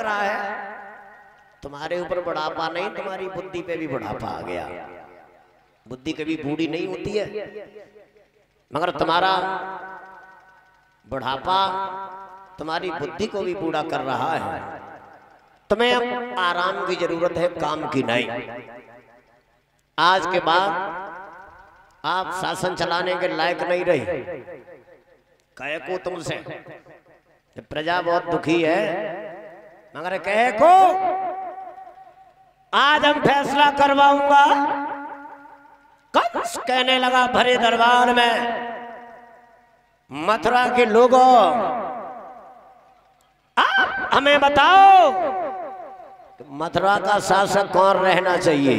रहा है, तुम्हारे ऊपर बुढ़ापा नहीं, तुम्हारी बुद्धि पे भी बुढ़ापा आ गया। बुद्धि कभी बूढ़ी नहीं होती है, मगर तुम्हारा बुढ़ापा तुम्हारी बुद्धि को भी बूढ़ा कर रहा है। तुम्हें अब आराम की जरूरत है, काम की नहीं। आज के बाद आप शासन चलाने के लायक नहीं रही। कहे को तुमसे प्रजा बहुत दुखी है, मगर कहे को आज हम फैसला करवाऊंगा। कंस कहने लगा भरे दरबार में, मथुरा के लोगों आप हमें बताओ मथुरा का शासक कौन रहना चाहिए।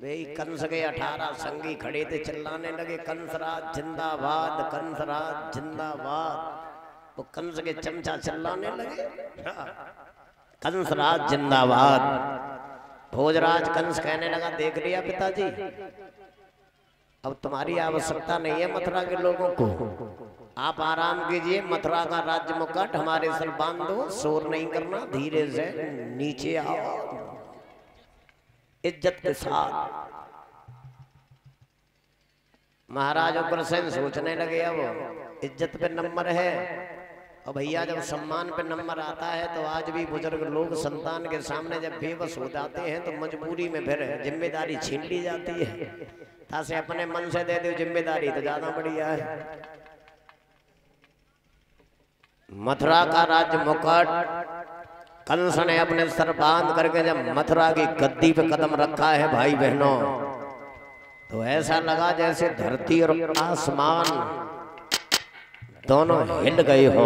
भाई कंस के 18 संगी खड़े थे, चिल्लाने लगे कंसराज जिंदाबाद, कंसराज जिंदाबाद। वो कंस के चमचा चिल्लाने लगे कंसराज जिंदाबाद। भोजराज कंस कहने लगा देख लिया पिताजी, अब तुम्हारी आवश्यकता नहीं है मथुरा के लोगों को, आप आराम कीजिए। मथुरा का राज्य मुकुट हमारे सर बांध दो, शोर नहीं करना, धीरे से नीचे आओ, इज्जत के साथ। महाराज उग्रसेन सोचने लगे अब इज्जत पे नंबर है, और भैया जब सम्मान पे नंबर आता है तो आज भी बुजुर्ग लोग संतान के सामने जब बेबस हो जाते हैं तो मजबूरी में फिर जिम्मेदारी छीन ली जाती है। तासे अपने मन से दे दो जिम्मेदारी तो ज्यादा बढ़िया है। मथुरा का राज्य मुकुट कंस ने अपने सर बांध करके जब मथुरा की गद्दी पे कदम रखा है भाई बहनों, तो ऐसा लगा जैसे धरती और आसमान दोनों हिल गए हो।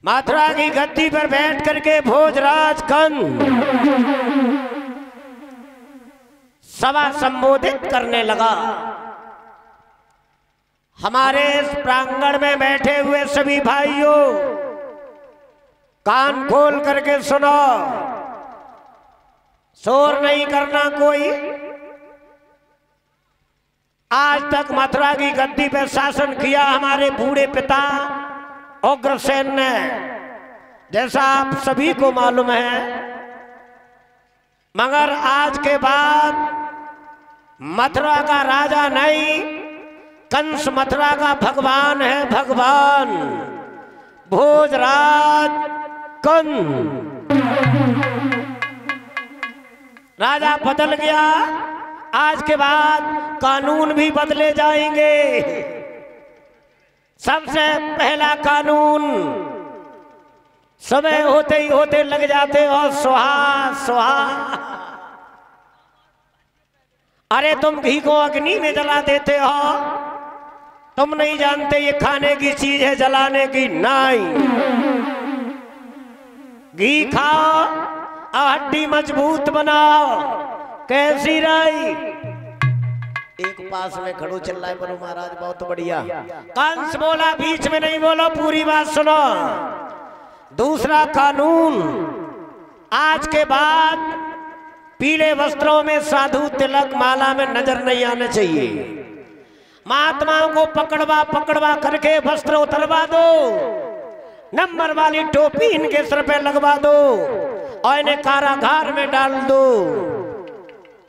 मथुरा की गद्दी पर बैठ करके भोजराज कंस सभा संबोधित करने लगा। हमारे इस प्रांगण में बैठे हुए सभी भाइयों कान खोल करके सुनो, शोर नहीं करना कोई। आज तक मथुरा की गद्दी पे शासन किया हमारे बूढ़े पिता उग्रसेन ने, जैसा आप सभी को मालूम है। मगर आज के बाद मथुरा का राजा नहीं, कंस मथुरा का भगवान है, भगवान भोजराज कंस। राजा बदल गया, आज के बाद कानून भी बदले जाएंगे। सबसे पहला कानून समय होते ही होते लग जाते हो सुहा सुहा। अरे तुम घी को अग्नि में जला देते हो, तुम नहीं जानते ये खाने की चीज है जलाने की नहीं। घी खाओ और हड्डी मजबूत बनाओ। कैसी रही? एक पास में खड़ो चल रहा है बोलो महाराज बहुत बढ़िया। कंस बोला बीच में नहीं बोलो, पूरी बात सुनो। दूसरा कानून, आज के बाद पीले वस्त्रों में साधु तिलक माला में नजर नहीं आना चाहिए। महात्माओं को पकड़वा पकड़वा करके वस्त्र उतरवा दो, नंबर वाली टोपी इनके सर पे लगवा दो और इन्हें कारागार में डाल दो।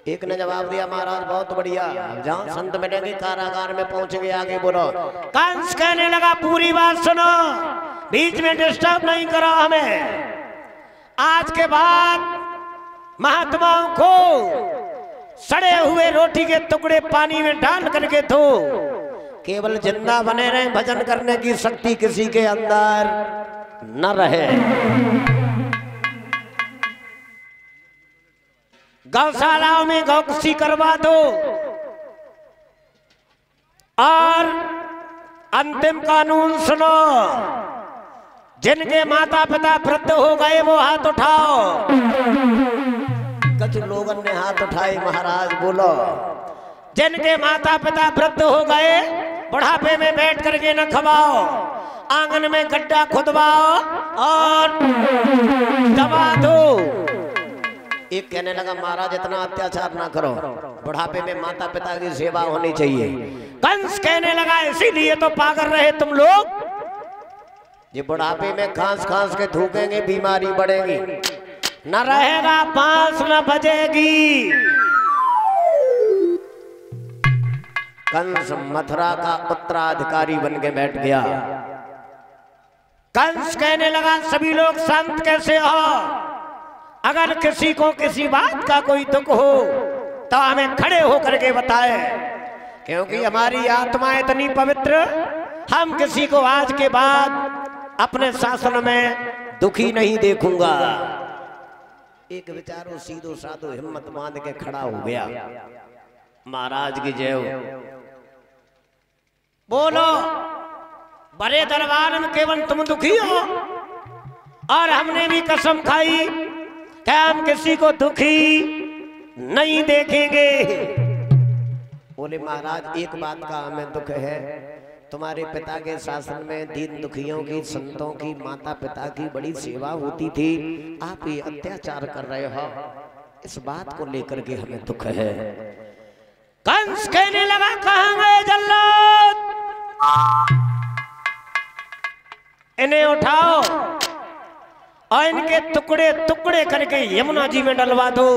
एक ने जवाब दिया महाराज बहुत बढ़िया, जहां संत मिलेंगे कारागार में पहुंचेंगे, आगे बोलो। कंस कहने लगा पूरी बात सुनो, बीच में डिस्टर्ब नहीं करो हमें। आज के बाद महात्माओं को सड़े हुए रोटी के टुकड़े पानी में डाल करके धो, केवल जिंदा बने रहे, भजन करने की शक्ति किसी के अंदर न रहे। गौशालाओं में गौकसी करवा दो और अंतिम कानून सुनो, जिनके माता पिता वृद्ध हो गए वो हाथ उठाओ। कुछ लोगों ने हाथ उठाए महाराज, बोलो। जिनके माता पिता वृद्ध हो गए, बुढ़ापे में बैठ करके न खवाओ, आंगन में गड्ढा खुदवाओ और दबा दो। एक कहने लगा महाराज इतना अत्याचार ना करो, बुढ़ापे में माता पिता की सेवा होनी चाहिए। कंस कहने लगा इसीलिए तो पागल रहे तुम लोग, ये बुढ़ापे में खांस खांस के थूकेंगे, बीमारी बढ़ेगी, न रहेगा बांस न बजेगी। कंस मथुरा का उत्तराधिकारी बन के बैठ गया। कंस कहने लगा सभी लोग शांत कैसे हो, अगर किसी को किसी बात का कोई दुख हो तो हमें खड़े होकर के बताए, क्योंकि हमारी आत्मा इतनी पवित्र, हम किसी को आज के बाद अपने शासन में दुखी नहीं देखूंगा। एक बेचारो सीधो साधो हिम्मत बांध के खड़ा हो गया। महाराज की जय हो। बोलो, बड़े दरबार में केवल तुम दुखी हो, और हमने भी कसम खाई कि हम किसी को दुखी नहीं देखेंगे। बोले महाराज एक बात का हमें दुख है, तुम्हारे पिता के शासन में दीन दुखियों की, संतों की, माता पिता की बड़ी सेवा होती थी, आप ये अत्याचार कर रहे हो, इस बात को लेकर के हमें दुख है। कंस कहने लगा कहां गए जल्लाद, इन्हें उठाओ और इनके टुकड़े टुकड़े करके यमुना जी में डलवा दो,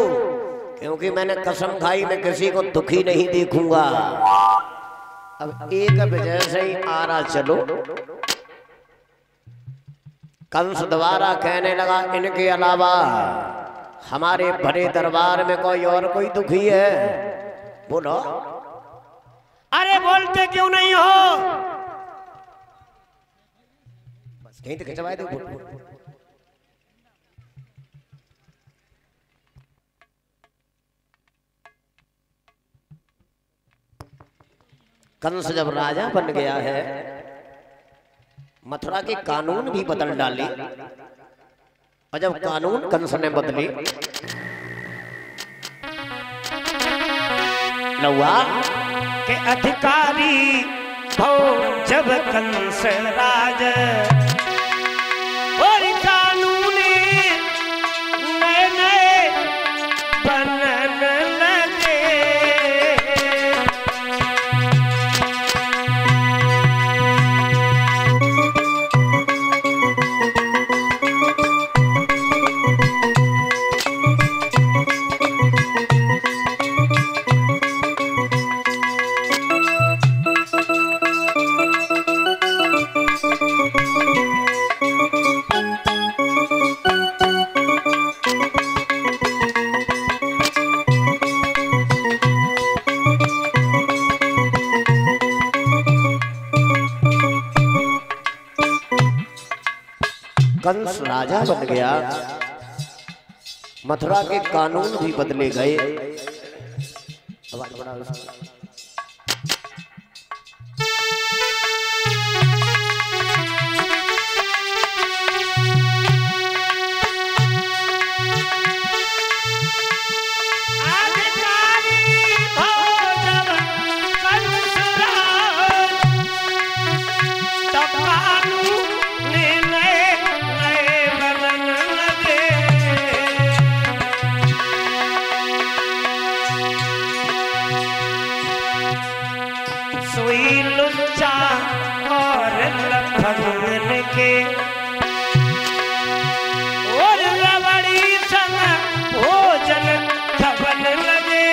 क्योंकि मैंने कसम खाई मैं किसी को दुखी नहीं देखूंगा। अब एक विजय से ही आरा चलो। कंस द्वारा कहने लगा इनके अलावा हमारे बड़े दरबार में कोई और कोई दुखी है? बोलो। अरे बोलते क्यों नहीं हो? बस कहीं तो खिंचवाए दो। कंस जब राजा बन गया है, मथुरा के कानून भी बदल डाले, और जब कानून कंस ने बदले, लौआ के अधिकारी भो जब कंस राज, और कानून नए नए बनन लगे। कंस राजा बन गया, मथुरा के कानून भी बदले गए। के और रबड़ी संग भोजन खबन लगे।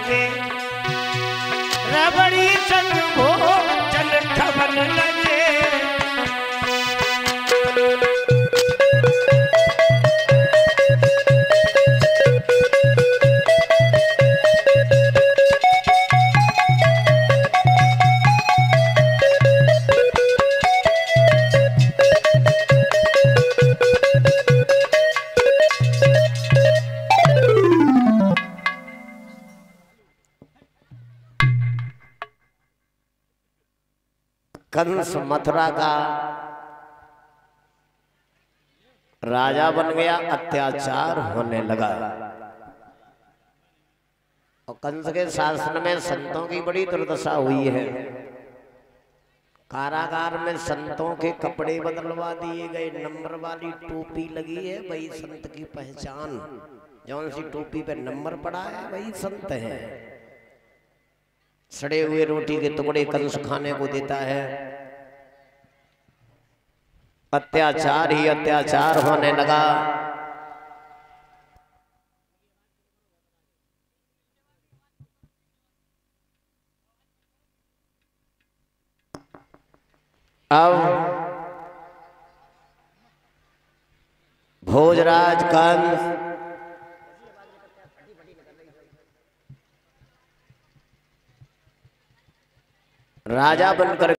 लगे, रबड़ी संग भोजन खबन लगे। कंस मथुरा का राजा बन गया, अत्याचार होने लगा। और कंस के शासन में संतों की बड़ी दुर्दशा हुई है। कारागार में संतों के कपड़े बदलवा दिए गए, नंबर वाली टोपी लगी है, वही संत की पहचान। जौन सी टोपी पे नंबर पड़ा है वही संत है। सड़े हुए रोटी के टुकड़े कंस खाने को देता है। अत्याचार ही अत्याचार होने लगा। अब भोजराज कंस राजा बनकर